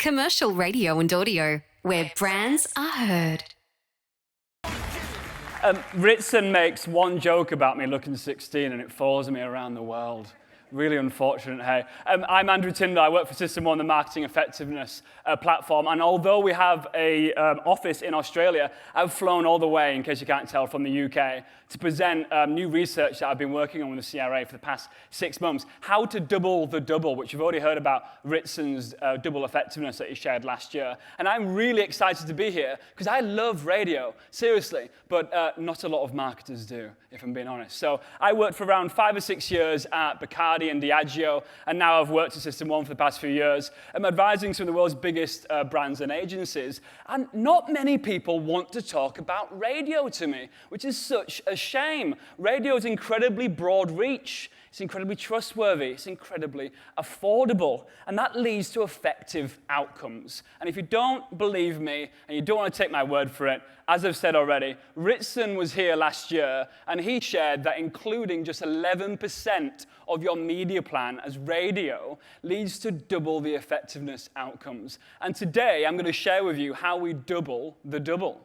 Commercial radio and audio, where brands are heard. Ritson makes one joke about me looking 16 and it follows me around the world. Really unfortunate, hey. I'm Andrew Tindall. I work for System 1, the marketing effectiveness platform. And although we have an office in Australia, I've flown all the way, in case you can't tell, from the UK to present new research that I've been working on with the CRA for the past 6 months. How to double the double, which you've already heard about Ritson's double effectiveness that he shared last year. And I'm really excited to be here because I love radio, seriously, but not a lot of marketers do, if I'm being honest. So I worked for around 5 or 6 years at Bacardi and Diageo, and now I've worked at System 1 for the past few years. I'm advising some of the world's biggest brands and agencies, and not many people want to talk about radio to me, which is such a shame. Radio is incredibly broad reach. It's incredibly trustworthy. It's incredibly affordable. And that leads to effective outcomes. And if you don't believe me and you don't want to take my word for it, as I've said already, Ritson was here last year and he shared that including just 11% of your media plan as radio leads to double the effectiveness outcomes. And today I'm going to share with you how we double the double.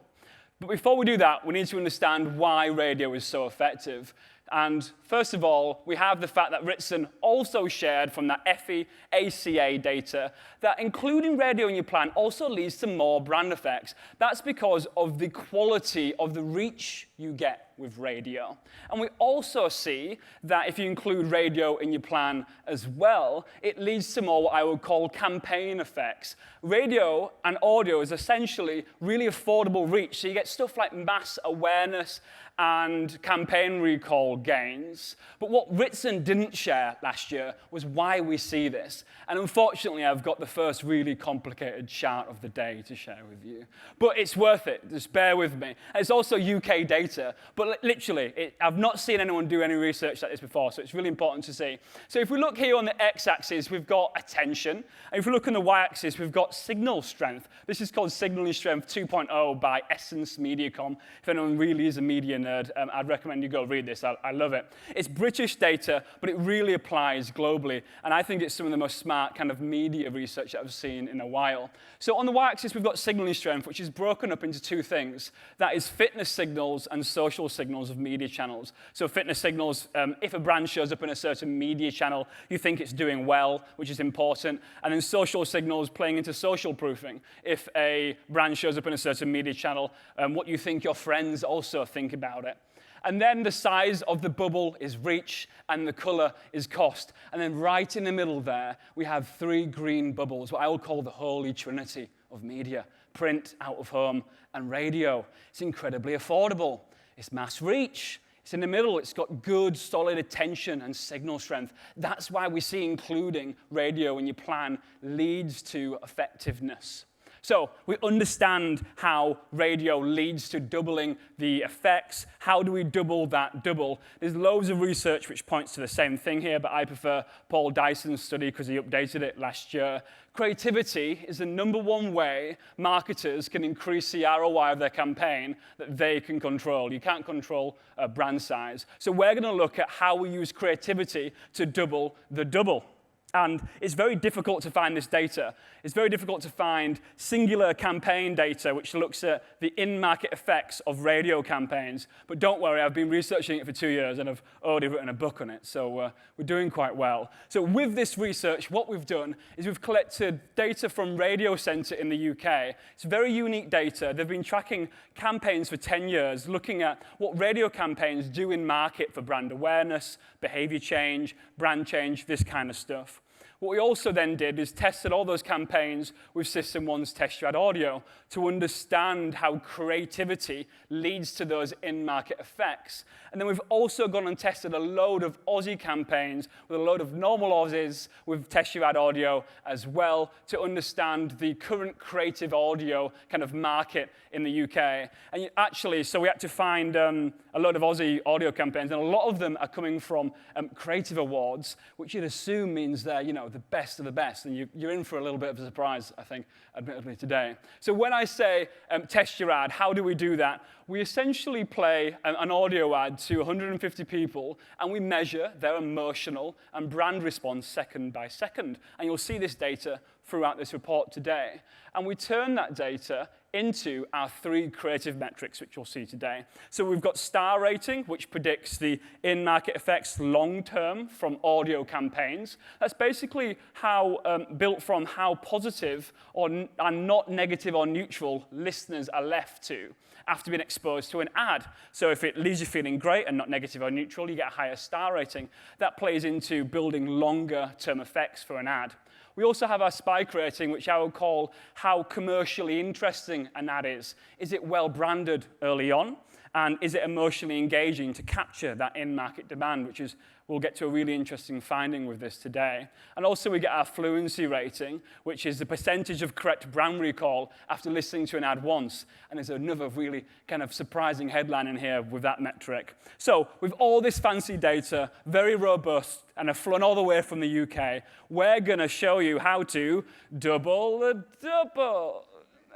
But before we do that, we need to understand why radio is so effective. And first of all, we have the fact that Ritson also shared from that FE ACA data that including radio in your plan also leads to more brand effects. That's because of the quality of the reach you get with radio. And we also see that if you include radio in your plan as well, it leads to more what I would call campaign effects. Radio and audio is essentially really affordable reach. So you get stuff like mass awareness and campaign recall gains. But what Ritson didn't share last year was why we see this. And unfortunately, I've got the first really complicated chart of the day to share with you. But it's worth it. Just bear with me. And it's also UK data. But literally, I've not seen anyone do any research like this before, so it's really important to see. So if we look here on the x-axis, we've got attention. And if we look on the y-axis, we've got signal strength. This is called Signaling Strength 2.0 by Essence Mediacom. If anyone really is a media nerd, I'd recommend you go read this. I love it. It's British data, but it really applies globally. And I think it's some of the most smart kind of media research that I've seen in a while. So on the y-axis, we've got signaling strength, which is broken up into two things. That is fitness signals and social signals of media channels. So fitness signals, if a brand shows up in a certain media channel, you think it's doing well, which is important. And then social signals playing into social proofing. If a brand shows up in a certain media channel, what you think your friends also think about it. And then the size of the bubble is reach, and the color is cost. And then right in the middle there, we have 3 green bubbles, what I would call the holy trinity of media: print, out of home, and radio. It's incredibly affordable. It's mass reach. It's in the middle. It's got good, solid attention and signal strength. That's why we see including radio in your plan leads to effectiveness. So we understand how radio leads to doubling the effects. How do we double that double? There's loads of research which points to the same thing here, but I prefer Paul Dyson's study because he updated it last year. Creativity is the #1 way marketers can increase the ROI of their campaign that they can control. You can't control brand size. So we're going to look at how we use creativity to double the double. And it's very difficult to find this data. It's very difficult to find singular campaign data which looks at the in-market effects of radio campaigns. But don't worry, I've been researching it for 2 years and I've already written a book on it, so we're doing quite well. So with this research, what we've done is we've collected data from Radio Centre in the UK. It's very unique data. They've been tracking campaigns for 10 years, looking at what radio campaigns do in market for brand awareness, behavior change, brand change, this kind of stuff. What we also then did is tested all those campaigns with System 1's Test Your Ad Audio to understand how creativity leads to those in-market effects. And then we've also gone and tested a load of Aussie campaigns with a load of normal Aussies with Test Your Ad Audio as well to understand the current creative audio kind of market in the UK. And actually, so we had to find a load of Aussie audio campaigns, and a lot of them are coming from creative awards, which you'd assume means they're, the best of the best, and you're in for a little bit of a surprise, I think, admittedly today. So when I say test your ad, how do we do that? We essentially play an audio ad to 150 people, and we measure their emotional and brand response second by second. And you'll see this data throughout this report today. And we turn that data into our 3 creative metrics, which you'll see today. So we've got star rating, which predicts the in-market effects long-term from audio campaigns. That's basically how built from how positive and not negative or neutral listeners are left to after being exposed to an ad. So if it leaves you feeling great and not negative or neutral, you get a higher star rating. That plays into building longer-term effects for an ad. We also have our spike rating, which I would call how commercially interesting an ad is. Is it well branded early on? And is it emotionally engaging to capture that in-market demand, which is, we'll get to a really interesting finding with this today. And also we get our fluency rating, which is the percentage of correct brand recall after listening to an ad once. And there's another really kind of surprising headline in here with that metric. So with all this fancy data, very robust, and have flown all the way from the UK, we're going to show you how to double the double.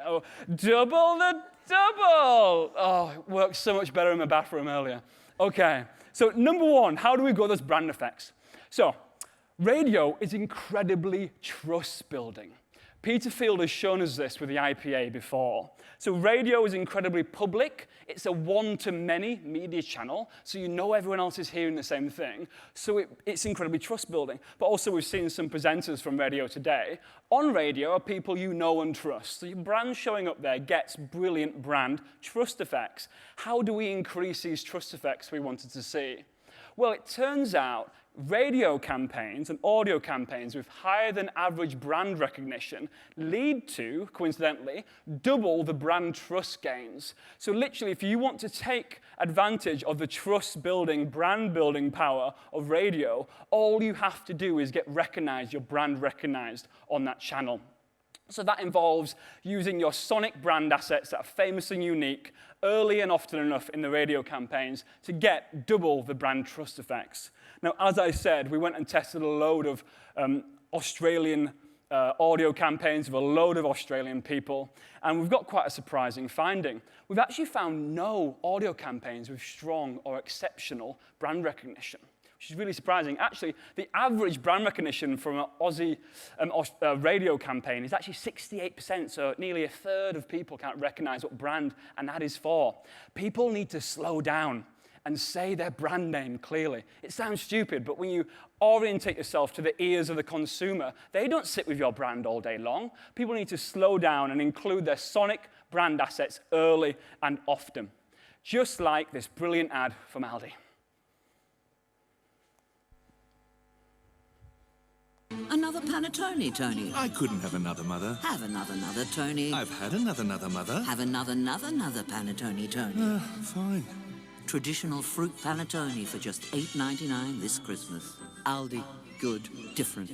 Oh, double the double! Oh, it worked so much better in my bathroom earlier. Okay, so number 1, how do we grow those brand effects? So, radio is incredibly trust-building. Peter Field has shown us this with the IPA before. So radio is incredibly public. It's a one-to-many media channel, so you know everyone else is hearing the same thing. So it's incredibly trust-building. But also we've seen some presenters from radio today. On radio are people you know and trust. So your brand showing up there gets brilliant brand trust effects. How do we increase these trust effects we wanted to see? Well, it turns out radio campaigns and audio campaigns with higher than average brand recognition lead to, coincidentally, double the brand trust gains. So literally, if you want to take advantage of the trust-building, brand-building power of radio, all you have to do is get recognized, your brand recognized on that channel. So that involves using your sonic brand assets that are famous and unique early and often enough in the radio campaigns to get double the brand trust effects. Now, as I said, we went and tested a load of Australian audio campaigns with a load of Australian people, and we've got quite a surprising finding. We've actually found no audio campaigns with strong or exceptional brand recognition, which is really surprising. Actually, the average brand recognition from an Aussie radio campaign is actually 68%, so nearly a third of people can't recognize what brand an ad is for. People need to slow down and say their brand name clearly. It sounds stupid, but when you orientate yourself to the ears of the consumer, they don't sit with your brand all day long. People need to slow down and include their sonic brand assets early and often, just like this brilliant ad from Aldi. Another panettone, Tony. I couldn't have another, Mother. Have another, Tony. I've had another, Mother. Have another panettone, Tony. Fine. Traditional fruit panettone for just $8.99 this Christmas. Aldi, good, different.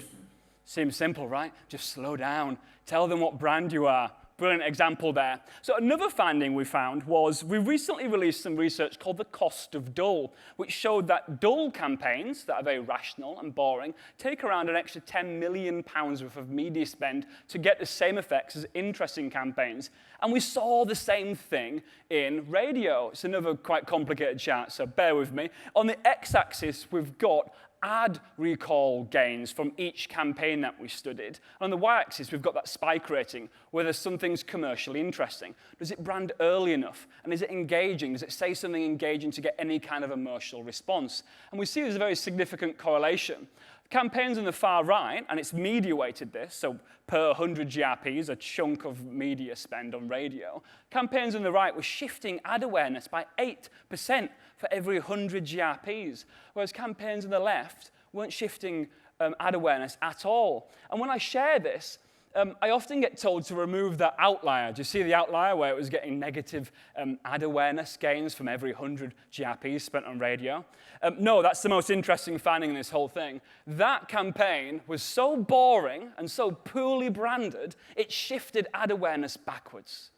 Seems simple, right? Just slow down. Tell them what brand you are. Brilliant example there. So another finding we found was we recently released some research called the cost of dull, which showed that dull campaigns that are very rational and boring take around an extra £10 million worth of media spend to get the same effects as interesting campaigns. And we saw the same thing in radio. It's another quite complicated chart, so bear with me. On the x-axis, we've got ad recall gains from each campaign that we studied. On the y-axis, we've got that spike rating, whether something's commercially interesting. Does it brand early enough? And is it engaging? Does it say something engaging to get any kind of emotional response? And we see there's a very significant correlation. Campaigns on the far right, and it's media-weighted this, so per 100 GRPs, a chunk of media spend on radio. Campaigns on the right were shifting ad awareness by 8% for every 100 GRPs, whereas campaigns on the left weren't shifting ad awareness at all. And when I share this, I often get told to remove the outlier. Do you see the outlier where it was getting negative ad awareness gains from every 100 GRPs spent on radio? No, that's the most interesting finding in this whole thing. That campaign was so boring and so poorly branded, it shifted ad awareness backwards.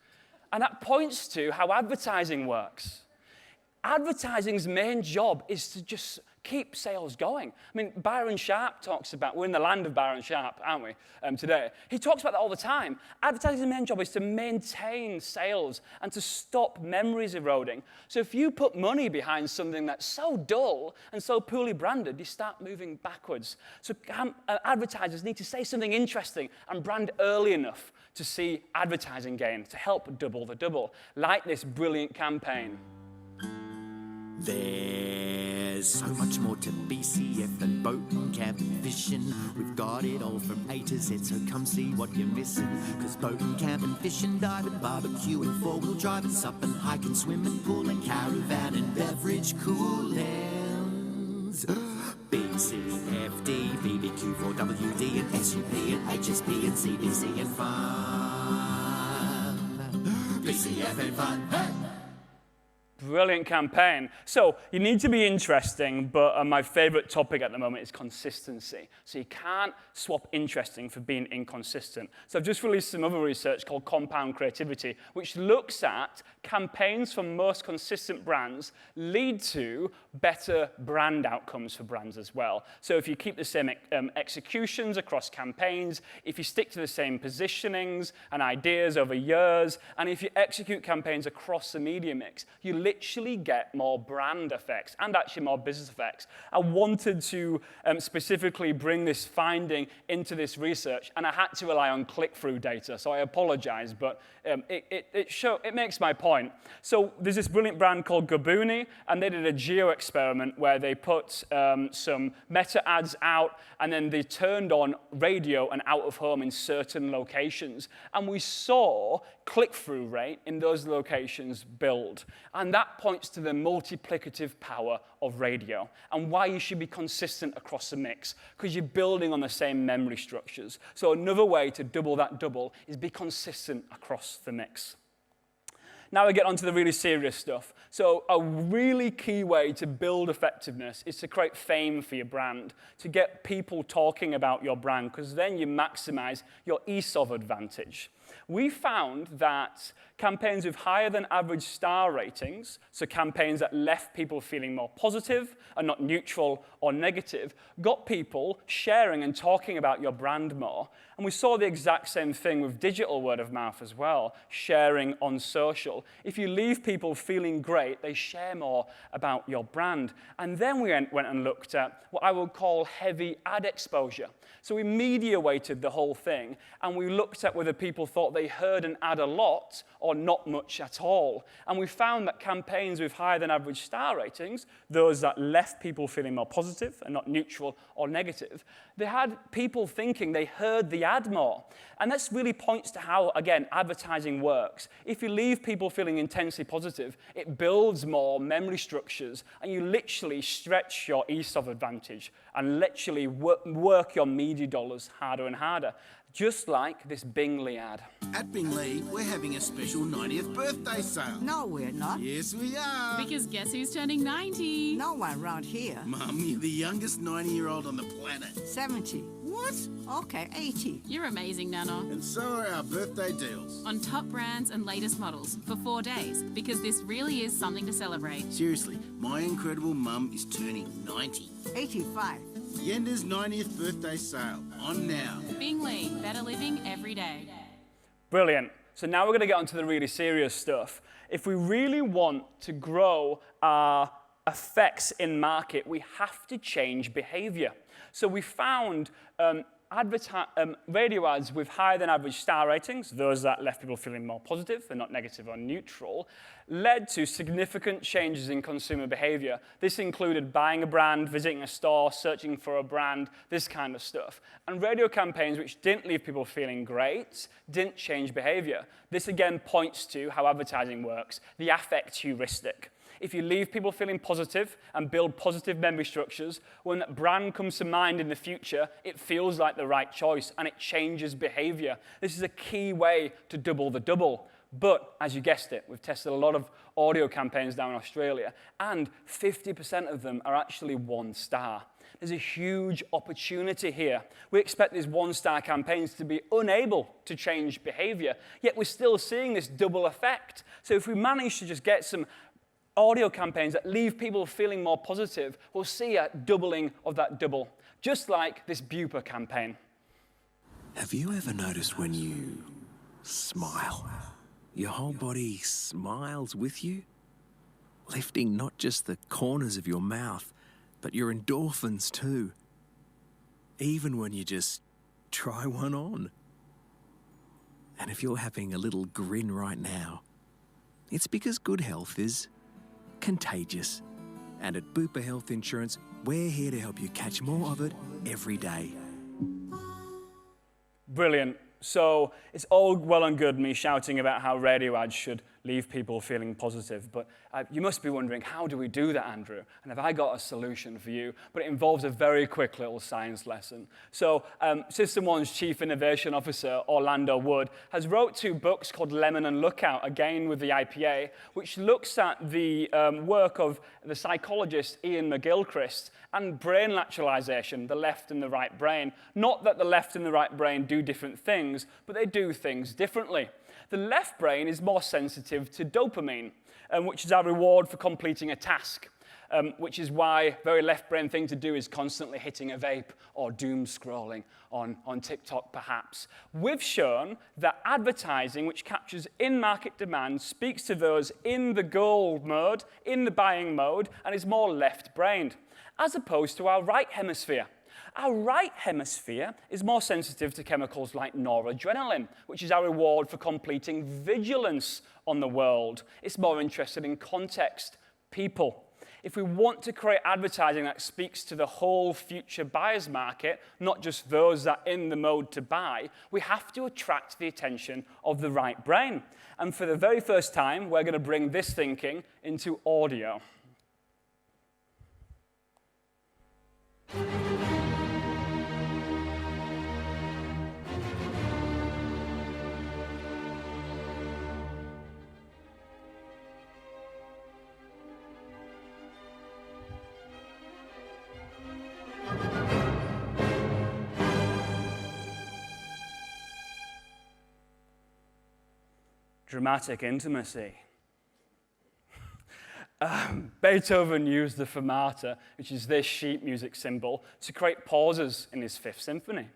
And that points to how advertising works. advertising's main job is to just keep sales going. I mean, Byron Sharp talks about, we're in the land of Byron Sharp, aren't we, today? He talks about that all the time. Advertising's main job is to maintain sales and to stop memories eroding. So if you put money behind something that's so dull and so poorly branded, you start moving backwards. So advertisers need to say something interesting and brand early enough to see advertising gain, to help double the double, like this brilliant campaign. There's so much more to BCF than boating, camping, fishing. We've got it all from A to Z, so come see what you're missing. Cause boating, camping, fishing, diving, barbecuing, four-wheel driving, supping, hiking, swimming, pooling, caravan and beverage coolings. BCFD, BBQ, 4WD and SUP and HSP and CBC and fun. BCF and fun, hey! Brilliant campaign. So you need to be interesting, but my favorite topic at the moment is consistency. So you can't swap interesting for being inconsistent. So I've just released some other research called Compound Creativity, which looks at campaigns from most consistent brands lead to better brand outcomes for brands as well. So if you keep the same executions across campaigns, if you stick to the same positionings and ideas over years, and if you execute campaigns across the media mix, you literally get more brand effects and actually more business effects. I wanted to specifically bring this finding into this research, and I had to rely on click-through data, so I apologize, but it makes my point. So there's this brilliant brand called Gabuni, and they did a geo experiment where they put some meta ads out, and then they turned on radio and out of home in certain locations. And we saw click-through rate in those locations build. And that points to the multiplicative power of radio and why you should be consistent across the mix, because you're building on the same memory structures. So another way to double that double is be consistent across the mix. Now we get on to the really serious stuff. So a really key way to build effectiveness is to create fame for your brand, to get people talking about your brand, because then you maximize your ESOV advantage. We found that campaigns with higher than average star ratings, so campaigns that left people feeling more positive and not neutral or negative, got people sharing and talking about your brand more. And we saw the exact same thing with digital word of mouth as well, sharing on social. If you leave people feeling great, they share more about your brand. And then we went and looked at what I would call heavy ad exposure. So we media weighted the whole thing, and we looked at whether people thought they heard an ad a lot or not much at all. And we found that campaigns with higher than average star ratings, those that left people feeling more positive and not neutral or negative, they had people thinking they heard the ad more. And this really points to how, again, advertising works. If you leave people feeling intensely positive, it builds more memory structures, and you literally stretch your ESOV advantage and literally work your media dollars harder and harder, just like this Bingley ad. At Bingley, we're having a special 90th birthday sale. No, we're not. Yes, we are. Because guess who's turning 90? No one around here. Mum, you're the youngest 90-year-old on the planet. 70. What? Okay, 80. You're amazing, Nana. And so are our birthday deals. On top brands and latest models for 4 days, because this really is something to celebrate. Seriously, my incredible mum is turning 90. 85. Yenda's 90th birthday sale, on now. Bingley, better living every day. Brilliant. So now we're going to get onto the really serious stuff. If we really want to grow our effects in market, we have to change behavior. So we found radio ads with higher than average star ratings, those that left people feeling more positive and not negative or neutral, led to significant changes in consumer behavior. This included buying a brand, visiting a store, searching for a brand, this kind of stuff. And radio campaigns which didn't leave people feeling great didn't change behavior. This again points to how advertising works, the affect heuristic. If you leave people feeling positive and build positive memory structures, when that brand comes to mind in the future, it feels like the right choice and it changes behavior. This is a key way to double the double. But, as you guessed it, we've tested a lot of audio campaigns down in Australia, and 50% of them are actually 1 star. There's a huge opportunity here. We expect these 1-star campaigns to be unable to change behavior, yet we're still seeing this double effect. So if we manage to just get some audio campaigns that leave people feeling more positive will see a doubling of that double, just like this Bupa campaign. Have you ever noticed when you smile, your whole body smiles with you? Lifting not just the corners of your mouth, but your endorphins too. Even when you just try one on. And if you're having a little grin right now, it's because good health is contagious. And at Bupa Health Insurance, we're here to help you catch more of it every day. Brilliant. So it's all well and good me shouting about how radio ads should leave people feeling positive, but you must be wondering, how do we do that, Andrew? And have I got a solution for you? But it involves a very quick little science lesson. So System 1's Chief Innovation Officer, Orlando Wood, has wrote 2 books called Lemon and Lookout, again with the IPA, which looks at the work of the psychologist Ian McGilchrist and brain lateralization, the left and the right brain. Not that the left and the right brain do different things, but they do things differently. The left brain is more sensitive to dopamine, which is our reward for completing a task, which is why a very left brain thing to do is constantly hitting a vape or doom scrolling on TikTok perhaps. We've shown that advertising, which captures in-market demand, speaks to those in the goal mode, in the buying mode, and is more left-brained, as opposed to our right hemisphere. Our right hemisphere is more sensitive to chemicals like noradrenaline, which is our reward for completing vigilance on the world. It's more interested in context, people. If we want to create advertising that speaks to the whole future buyers market, not just those that are in the mode to buy, we have to attract the attention of the right brain. And for the very first time, we're going to bring this thinking into audio. Dramatic intimacy. Beethoven used the fermata, which is this sheet music symbol, to create pauses in his Fifth Symphony.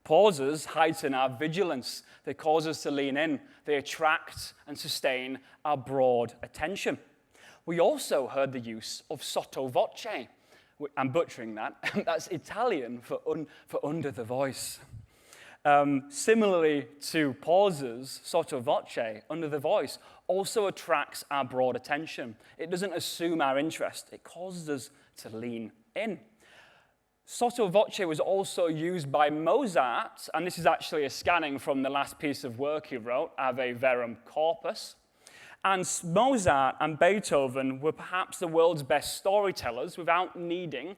Pauses heighten our vigilance. They cause us to lean in. They attract and sustain our broad attention. We also heard the use of sotto voce. I'm butchering that. That's Italian for under the voice. Similarly to pauses, sotto voce, under the voice, also attracts our broad attention. It doesn't assume our interest. It causes us to lean in. Sotto voce was also used by Mozart, and this is actually a scanning from the last piece of work he wrote, Ave Verum Corpus. And Mozart and Beethoven were perhaps the world's best storytellers without needing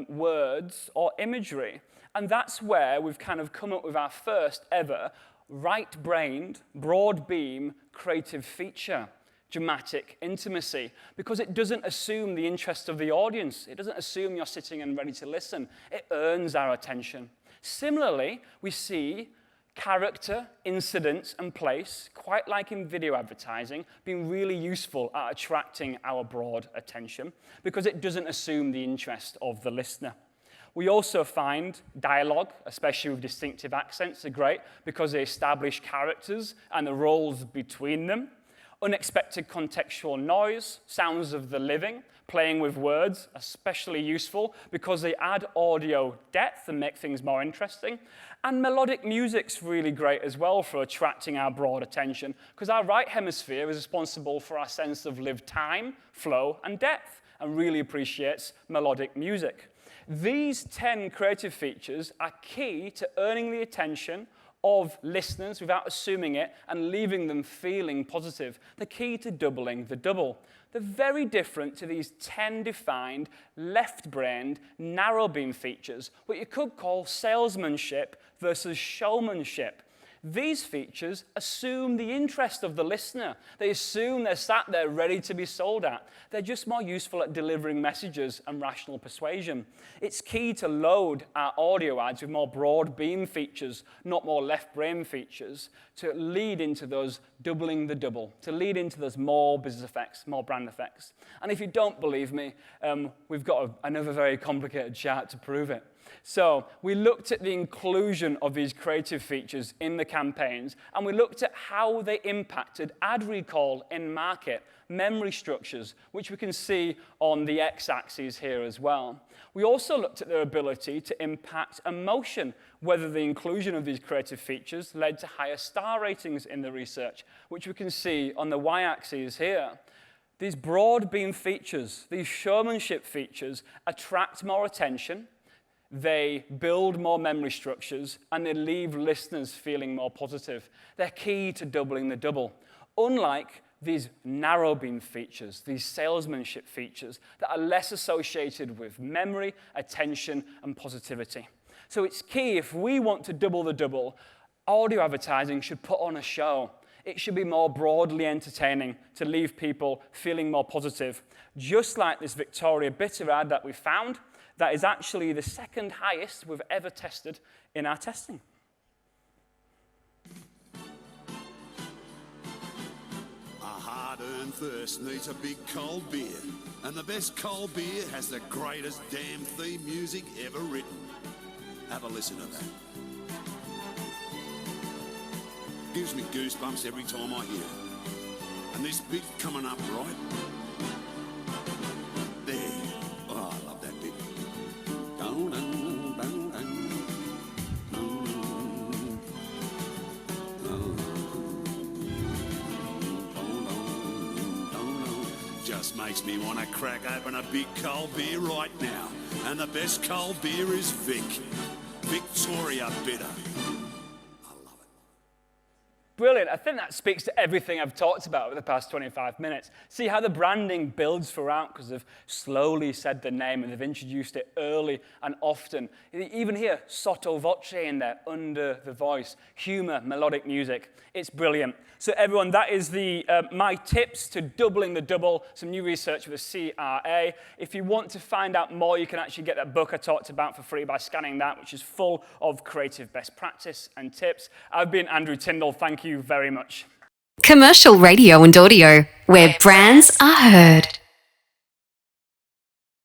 words or imagery. And that's where we've kind of come up with our first ever right-brained, broad beam creative feature, dramatic intimacy, because it doesn't assume the interest of the audience. It doesn't assume you're sitting and ready to listen. It earns our attention. Similarly, we see character, incidents, and place, quite like in video advertising, being really useful at attracting our broad attention because it doesn't assume the interest of the listener. We also find dialogue, especially with distinctive accents, are great because they establish characters and the roles between them. Unexpected contextual noise, sounds of the living, playing with words, especially useful because they add audio depth and make things more interesting. And melodic music's really great as well for attracting our broad attention because our right hemisphere is responsible for our sense of lived time, flow, and depth, and really appreciates melodic music. These 10 creative features are key to earning the attention of listeners without assuming it and leaving them feeling positive. The key to doubling the double. They're very different to these 10 defined, left-brained, narrow beam features, what you could call salesmanship versus showmanship. These features assume the interest of the listener. They assume they're sat there ready to be sold at. They're just more useful at delivering messages and rational persuasion. It's key to load our audio ads with more broad beam features, not more left brain features, to lead into those doubling the double, to lead into those more business effects, more brand effects. And if you don't believe me, we've got another very complicated chart to prove it. So we looked at the inclusion of these creative features in the campaigns, and we looked at how they impacted ad recall in market, memory structures, which we can see on the x-axis here as well. We also looked at their ability to impact emotion, whether the inclusion of these creative features led to higher star ratings in the research, which we can see on the y-axis here. These broad beam features, these showmanship features, attract more attention, they build more memory structures, and they leave listeners feeling more positive. They're key to doubling the double. Unlike these narrow beam features, these salesmanship features that are less associated with memory, attention, and positivity. So it's key, if we want to double the double, audio advertising should put on a show. It should be more broadly entertaining to leave people feeling more positive. Just like this Victoria Bitter ad that we found, that is actually the second highest we've ever tested in our testing. A hard-earned thirst needs a big cold beer. And the best cold beer has the greatest damn theme music ever written. Have a listen to that. Gives me goosebumps every time I hear it. And this bit coming up right there. Oh, I love that bit. Just makes me want to crack open a big cold beer right now. And the best cold beer is Vic. Victoria Bitter. Brilliant. I think that speaks to everything I've talked about over the past 25 minutes. See how the branding builds throughout because they've slowly said the name and they've introduced it early and often. Even here, sotto voce in there, under the voice, humor, melodic music. It's brilliant. So everyone, that is my tips to doubling the double, some new research with the CRA. If you want to find out more, you can actually get that book I talked about for free by scanning that, which is full of creative best practice and tips. I've been Andrew Tindall. Thank you very much. Commercial radio and audio, where brands are heard.